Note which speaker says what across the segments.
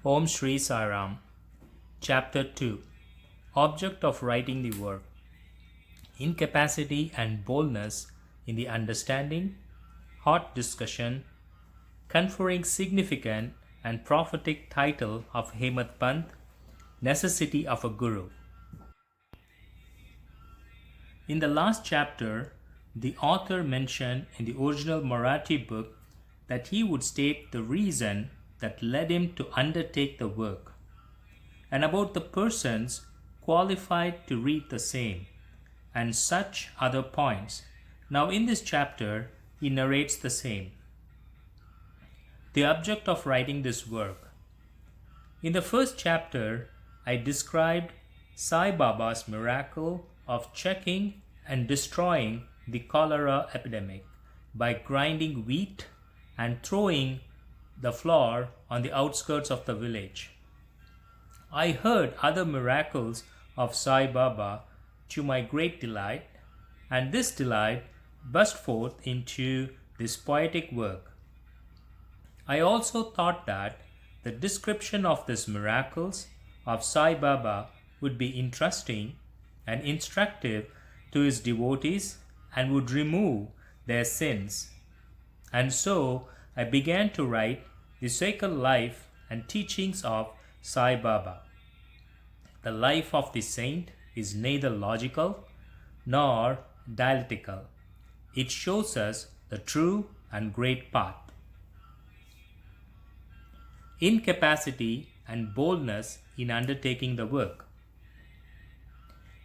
Speaker 1: Om Shri Sai Ram. Chapter 2. Object of writing the work. Incapacity and boldness in the understanding, hot discussion, conferring significant and prophetic title of Hematpant Necessity of a Guru. In the last chapter, the author mentioned in the original Marathi book that he would state the reason that led him to undertake the work, and about the persons qualified to read the same, and such other points. Now in this chapter, he narrates the same. The object of writing this work. In the first chapter, I described Saibaba's miracle of checking and destroying the cholera epidemic by grinding wheat and throwing the flour on the outskirts of the village. I heard other miracles of Saibaba to my great delight, and this delight burst forth into this poetic work. I also thought that the description of these miracles of Saibaba would be interesting and instructive to his devotees and would remove their sins. And so I began to write the sacred life and teachings of Sai Baba. The life of the saint is neither logical nor dialectical. It shows us the true and great path. Incapacity and boldness in undertaking the work.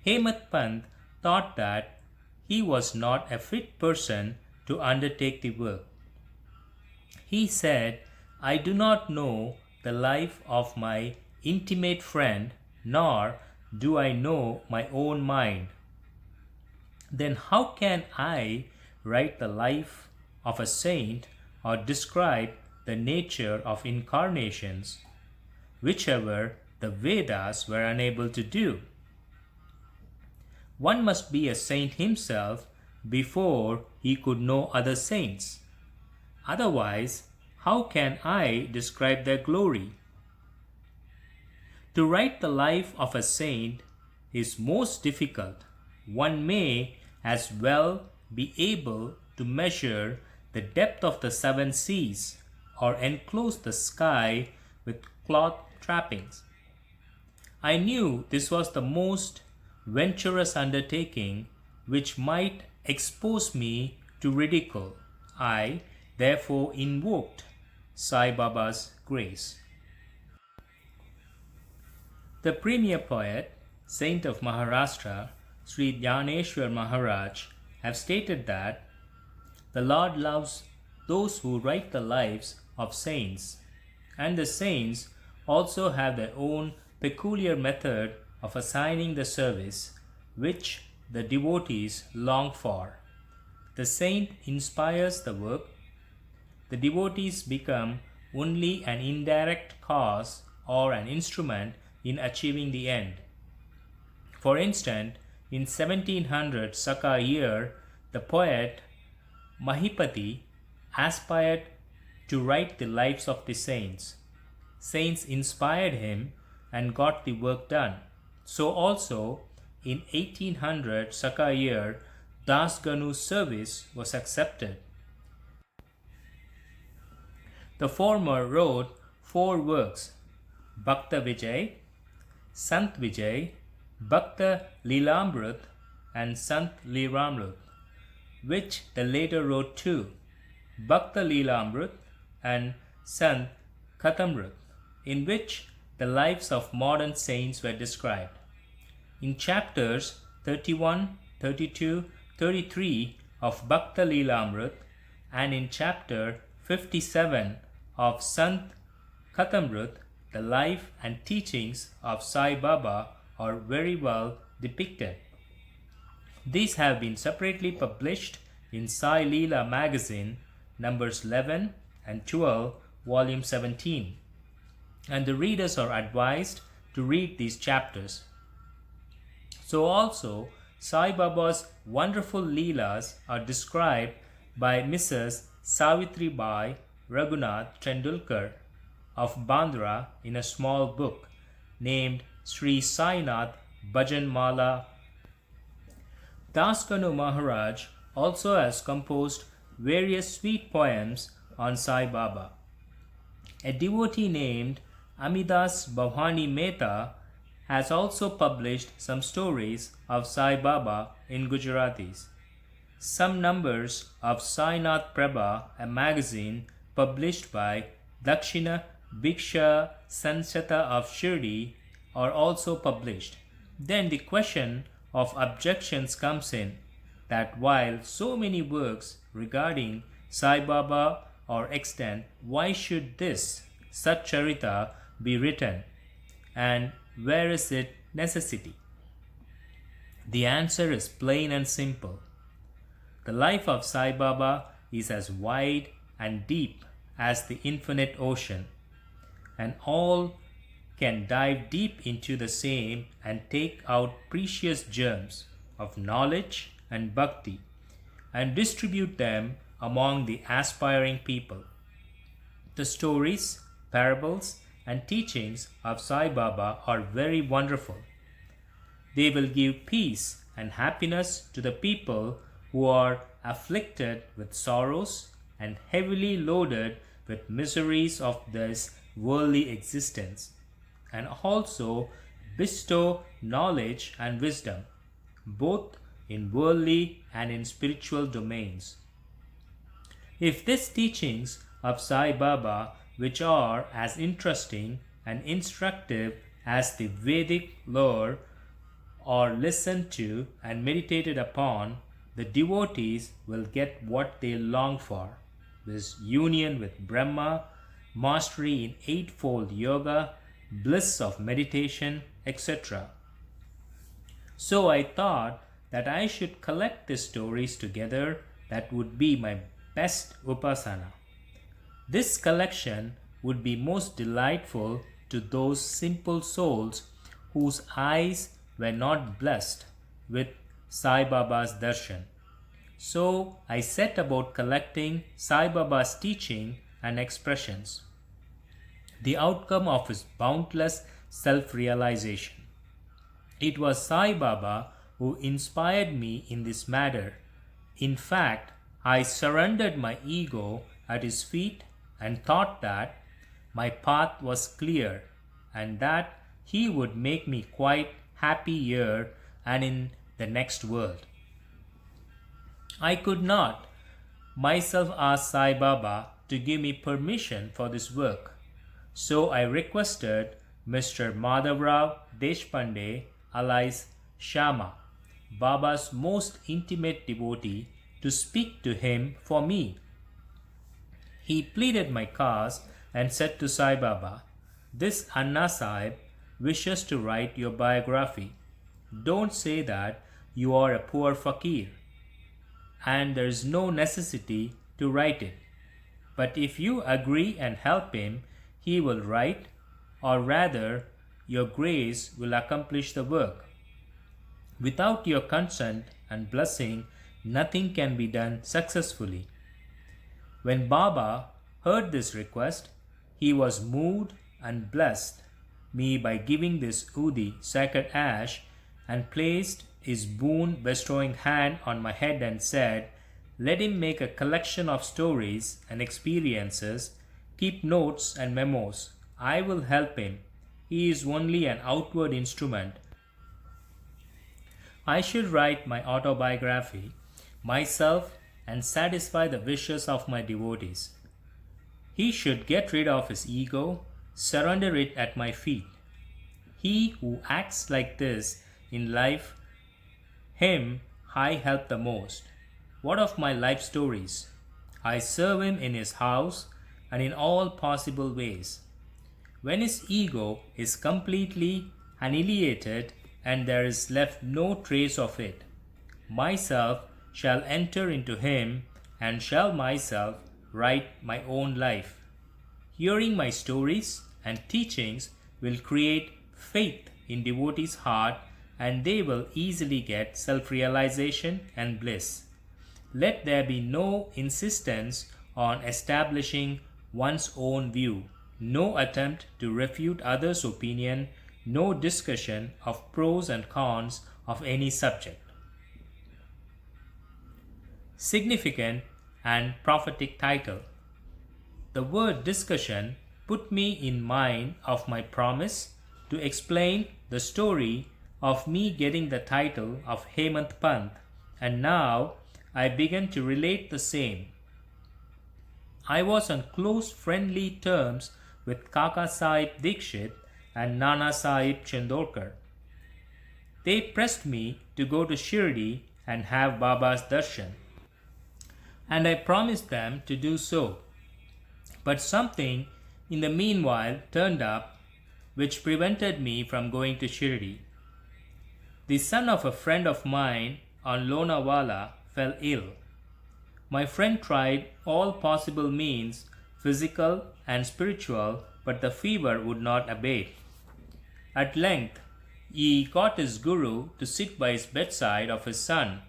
Speaker 1: Hematpant thought that he was not a fit person to undertake the work. He said, "I do not know the life of my intimate friend, nor do I know my own mind. Then how can I write the life of a saint or describe the nature of incarnations, whichever the Vedas were unable to do? One must be a saint himself before he could know other saints. Otherwise, how can I describe their glory? To write the life of a saint is most difficult. One may as well be able to measure the depth of the seven seas or enclose the sky with cloth trappings. I knew this was the most venturous undertaking which might expose me to ridicule. I therefore invoked Sai Baba's grace. The premier poet, saint of Maharashtra, Sri Dhaneshwar Maharaj, have stated that the Lord loves those who write the lives of saints, and the saints also have their own peculiar method of assigning the service which the devotees long for. The saint inspires the work. The devotees become only an indirect cause or an instrument in achieving the end. For instance, in 1700 Saka year, the poet Mahipati aspired to write the lives of the saints. Saints inspired him and got the work done. So also in 1800 Saka year, Das Ganu's service was accepted. The former wrote 4 works: Bhakta Vijay, Sant Vijay, Bhakta Leelamrut, and Sant Leelamrut, which the later wrote 2, Bhakta Leelamrut and Sant Katamrut, in which the lives of modern saints were described. In chapters 31, 32, 33 of Bhakta Leelamrut and in chapter 57 of Sant Katamrut, the life and teachings of Sai Baba are very well depicted. These have been separately published in Sai Leela magazine, numbers 11 and 12, volume 17, and the readers are advised to read these chapters. So also, Sai Baba's wonderful Leelas are described by Mrs. Savitri Bai Raghunath Tendulkar of Bandra in a small book named Shri Sai Bhajan Mala. Daskanu Maharaj also has composed various sweet poems on Saibaba. A devotee named Amidas Bhavani Mehta has also published some stories of Saibaba in Gujaratis. Some numbers of Sainath Prabha, a magazine published by Dakshina Bhiksha Sanchata of Shirdi, are also published. Then the question of objections comes in, that while so many works regarding Saibaba are extant, why should this Satcharita be written, and where is its necessity? The answer is plain and simple. The life of Saibaba is as wide and deep as the infinite ocean, and all can dive deep into the same and take out precious germs of knowledge and bhakti and distribute them among the aspiring people. The stories, parables, and teachings of Sai Baba are very wonderful. They will give peace and happiness to the people who are afflicted with sorrows and heavily loaded with miseries of this worldly existence, and also bestow knowledge and wisdom, both in worldly and in spiritual domains. If these teachings of Sai Baba, which are as interesting and instructive as the Vedic lore, are listened to and meditated upon, the devotees will get what they long for, this union with Brahma, mastery in eightfold yoga, bliss of meditation, etc. So I thought that I should collect these stories together. That would be my best upasana. This collection would be most delightful to those simple souls whose eyes were not blessed with Sai Baba's darshan. So I set about collecting Sai Baba's teaching and expressions, the outcome of his boundless self-realization. It was Sai Baba who inspired me in this matter. In fact, I surrendered my ego at his feet and thought that my path was clear and that he would make me quite happy here and in the next world. I could not myself ask Sai Baba to give me permission for this work, so I requested Mr. Madhavrao Deshpande alias Shama, Baba's most intimate devotee, to speak to him for me. He pleaded my cause and said to Sai Baba, "This Anna Sahib wishes to write your biography. Don't say that you are a poor fakir, and there is no necessity to write it. But if you agree and help him, he will write, or rather, your grace will accomplish the work. Without your consent and blessing, nothing can be done successfully." When Baba heard this request, he was moved and blessed me by giving this Udi, sacred ash, and placed his boon bestowing hand on my head and said, "Let him make a collection of stories and experiences, keep notes and memos. I will help him. He is only an outward instrument. I should write my autobiography myself and satisfy the wishes of my devotees. He should get rid of his ego, surrender it at my feet. He who acts like this in life, him I help the most. What of my life stories? I serve him in his house and in all possible ways. When his ego is completely annihilated and there is left no trace of it, myself shall enter into him and shall myself write my own life. Hearing my stories and teachings will create faith in devotees' heart, and they will easily get self-realization and bliss. Let there be no insistence on establishing one's own view. no attempt to refute others' opinion, no discussion of pros and cons of any subject. Significant and prophetic title. The word discussion put me in mind of my promise to explain the story of me getting the title of Hematpant, and now I began to relate the same. I was on close friendly terms with Kaka Sahib Dikshit and Nana Sahib Chandorkar. They pressed me to go to Shirdi and have Baba's darshan, and I promised them to do so. But something in the meanwhile turned up which prevented me from going to Shirdi. The son of a friend of mine on Lonawala fell ill. My friend tried all possible means, physical and spiritual, but the fever would not abate. At length, he got his guru to sit by his bedside of his son,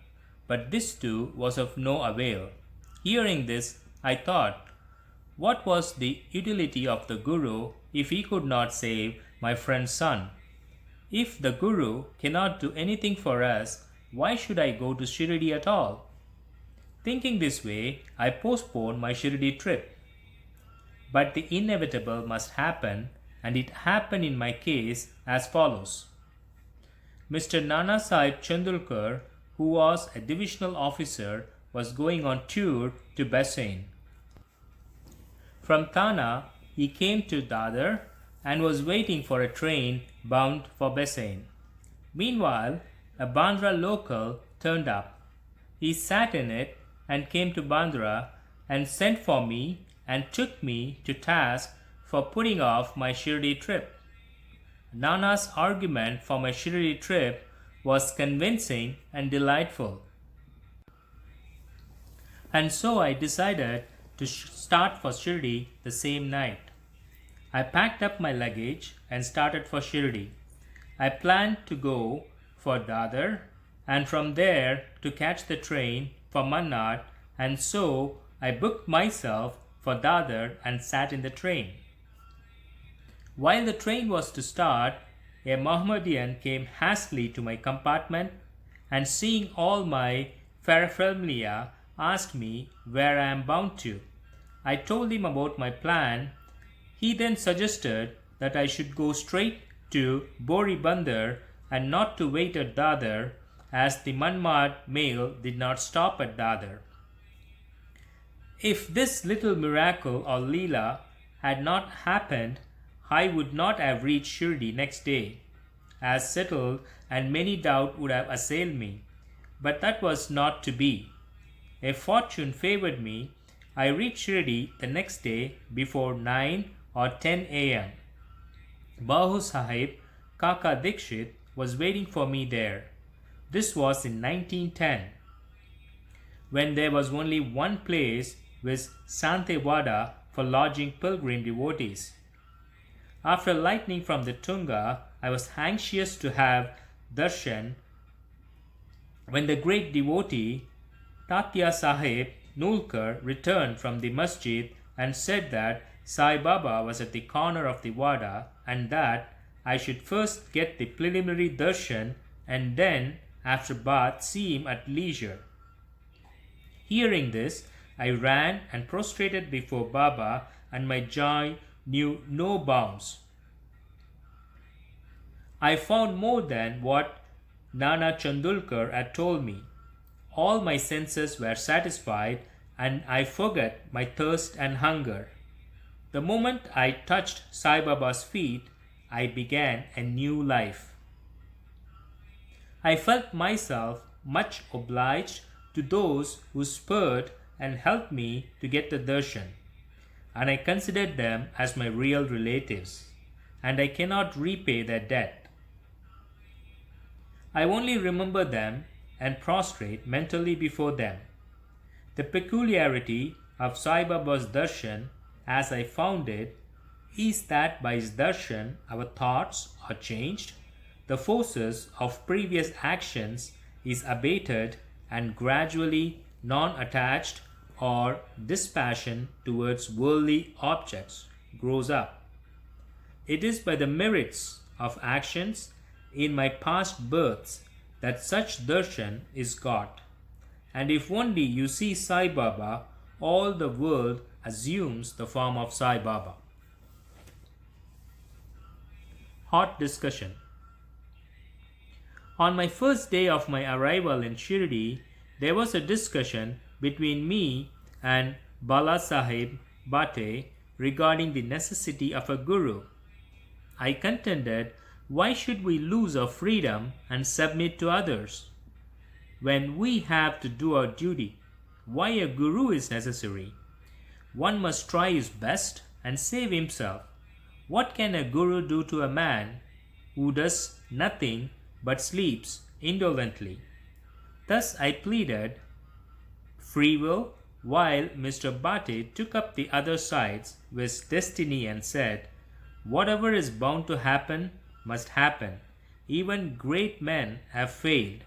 Speaker 1: but this too was of no avail. Hearing this, I thought, what was the utility of the guru if he could not save my friend's son? If the guru cannot do anything for us, why should I go to Shirdi at all? Thinking this way, I postponed my Shirdi trip. But the inevitable must happen, and it happened in my case as follows. Mr. Nana Sahib Chandulkar, who was a divisional officer, was going on tour to Bassein. From Thana, he came to Dadar and was waiting for a train bound for Bassein. Meanwhile, a Bandra local turned up. He sat in it and came to Bandra and sent for me and took me to task for putting off my Shirdi trip. Nana's argument for my Shirdi trip was convincing and delightful. And so I decided to start for Shirdi the same night. I packed up my luggage and started for Shirdi. I planned to go for Dadar and from there to catch the train for Mannad, and so I booked myself for Dadar and sat in the train. While the train was to start, a Mohammedan came hastily to my compartment and seeing all my paraphernalia asked me where I am bound to. I told him about my plan. He then suggested that I should go straight to Boribandar and not to wait at Dadar, as the Manmad mail did not stop at Dadar. If this little miracle or Leela had not happened, I would not have reached Shirdi next day, as settled, and many doubt would have assailed me. But that was not to be. If fortune favored me, I reached Shirdi the next day before 9 or 10 a.m. Bahu Sahib, Kaka Dikshit, was waiting for me there. This was in 1910, when there was only one place with Santewada for lodging pilgrim devotees. After lightning from the Tunga, I was anxious to have darshan when the great devotee Tatya Sahib Nulkar returned from the masjid and said that Saibaba was at the corner of the Wada and that I should first get the preliminary darshan and then, after bath, see him at leisure. Hearing this, I ran and prostrated before Baba, and my joy knew no bounds. I found more than what Nana Chandulkar had told me. All my senses were satisfied, and I forgot my thirst and hunger. The moment I touched Saibaba's feet, I began a new life. I felt myself much obliged to those who spurred and helped me to get the darshan, and I considered them as my real relatives, and I cannot repay their debt. I only remember them and prostrate mentally before them. The peculiarity of Sai Baba's darshan, as I found it, is that by his darshan our thoughts are changed, the forces of previous actions is abated, and gradually non-attached or dispassion towards worldly objects grows up. It is by the merits of actions in my past births that such darshan is got. And if only you see Saibaba, all the world assumes the form of Saibaba. Hot discussion. On my first day of my arrival in Shirdi, there was a discussion between me and Bala Sahib Bate regarding the necessity of a guru. I contended, why should we lose our freedom and submit to others? When we have to do our duty, why a guru is necessary? One must try his best and save himself. What can a guru do to a man who does nothing but sleeps indolently? Thus I pleaded free will, while Mr. Bhate took up the other sides with destiny and said, whatever is bound to happen must happen. Even great men have failed.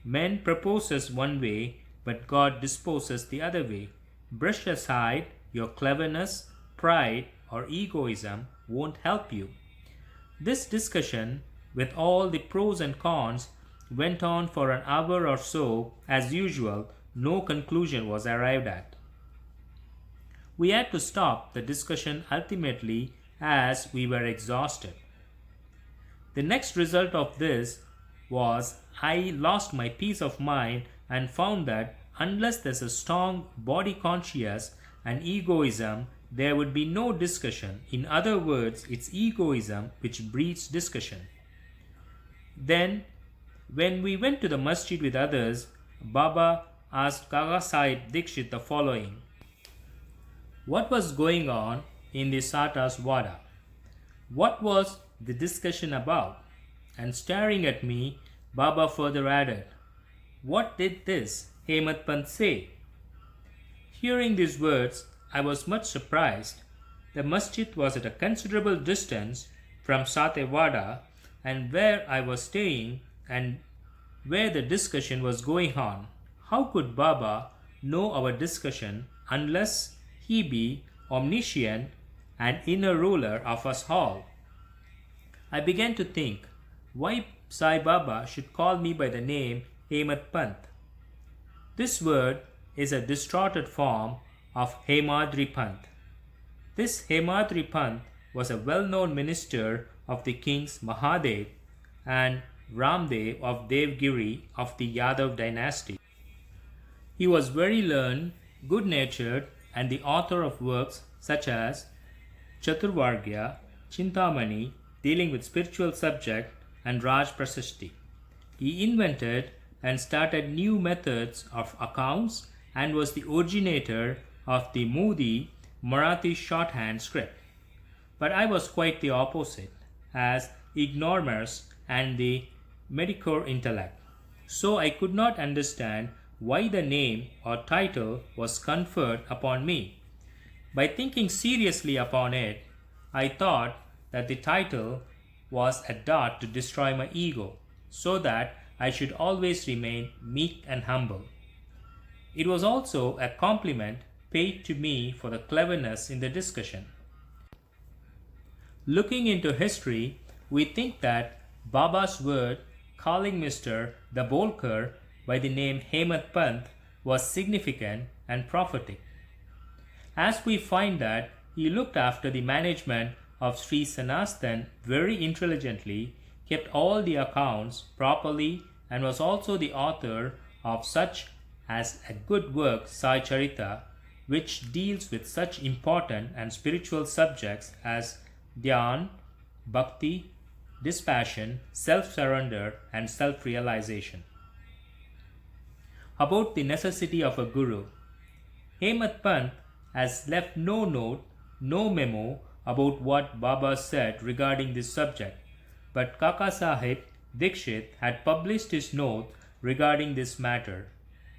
Speaker 1: Men proposes one way, but God disposes the other way. Brush aside your cleverness, pride, or egoism won't help you. This discussion, with all the pros and cons, went on for an hour or so. As usual, no conclusion was arrived at. We had to stop the discussion ultimately as we were exhausted. The next result of this was I lost my peace of mind and found that unless there's a strong body conscious and egoism, there would be no discussion. In other words, it's egoism which breeds discussion. Then, when we went to the masjid with others, Baba asked Kaka Sahib Dikshit the following. What was going on in the Satas Wada? What was the discussion about? And staring at me, Baba further added, what did this Hematpant say? Hearing these words, I was much surprised. The masjid was at a considerable distance from Satewada and where I was staying and where the discussion was going on. How could Baba know our discussion unless he be omniscient and inner ruler of us all? I began to think why Sai Baba should call me by the name Hematpant. This word is a distorted form of Hemadri Pant. This Hemadri Pant was a well-known minister of the kings Mahadev and Ramdev of Devgiri of the Yadav dynasty. He was very learned, good-natured, and the author of works such as Chaturvargya, Chintamani, dealing with spiritual subject, and Raj Prasasti. He invented and started new methods of accounts and was the originator of the Modi Marathi shorthand script. But I was quite the opposite, as ignoramus and the mediocre intellect. So I could not understand why the name or title was conferred upon me. By thinking seriously upon it, I thought that the title was a dart to destroy my ego, so that I should always remain meek and humble. It was also a compliment paid to me for the cleverness in the discussion. Looking into history, we think that Baba's word calling Mr. Dabolkar by the name Hematpant was significant and prophetic, as we find that he looked after the management of Sri Sanastan very intelligently, kept all the accounts properly, and was also the author of such as a good work Sai Charita, which deals with such important and spiritual subjects as Dhyan, Bhakti, dispassion, self-surrender, and self-realization. About the necessity of a guru, Hematpant has left no note, no memo about what Baba said regarding this subject, but Kaka Sahib Dikshit had published his note regarding this matter.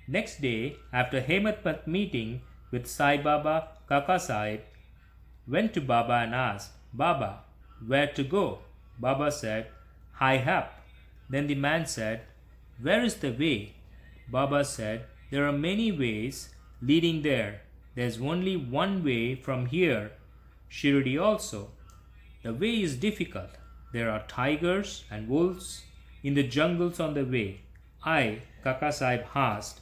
Speaker 1: Next day, after Hematpant meeting with Saibaba, Kaka Sahib went to Baba and asked, Baba, where to go? Baba said, high up. Then the man said, where is the way? Baba said, there are many ways leading there. There's only one way from here, Shirdi also. The way is difficult. There are tigers and wolves in the jungles on the way. Kaka Sahib asked,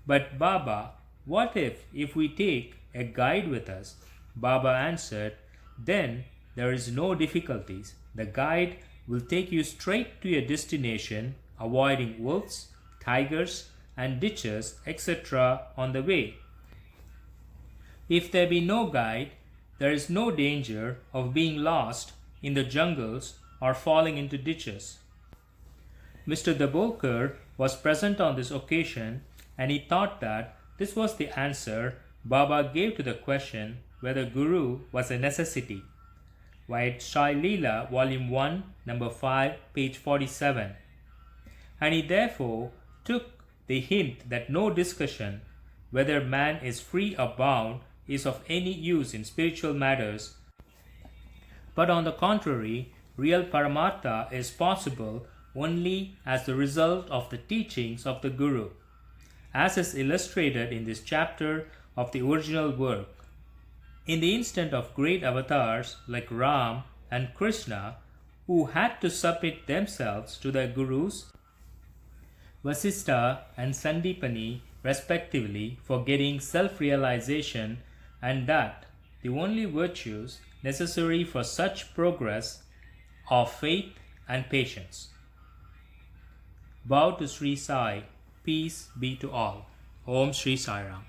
Speaker 1: "But Baba, what if we take a guide with us?" Baba answered, "Then there is no difficulties. The guide will take you straight to your destination, avoiding wolves, tigers, and ditches, etc. on the way. If there be no guide, there is no danger of being lost in the jungles or falling into ditches." Mr. Dabolkar was present on this occasion, and he thought that this was the answer Baba gave to the question whether Guru was a necessity. White Sai Leela, Volume 1, Number 5, page 47. And he therefore took the hint that no discussion whether man is free or bound is of any use in spiritual matters, but on the contrary, real Paramartha is possible only as the result of the teachings of the Guru, as is illustrated in this chapter of the original work. In the instant of great avatars like Ram and Krishna, who had to submit themselves to their Gurus, Vasistha and Sandipani respectively, for getting self-realization, and that the only virtues necessary for such progress are faith and patience. Bow to Shri Sai. Peace be to all. Om Shri Sai Ram.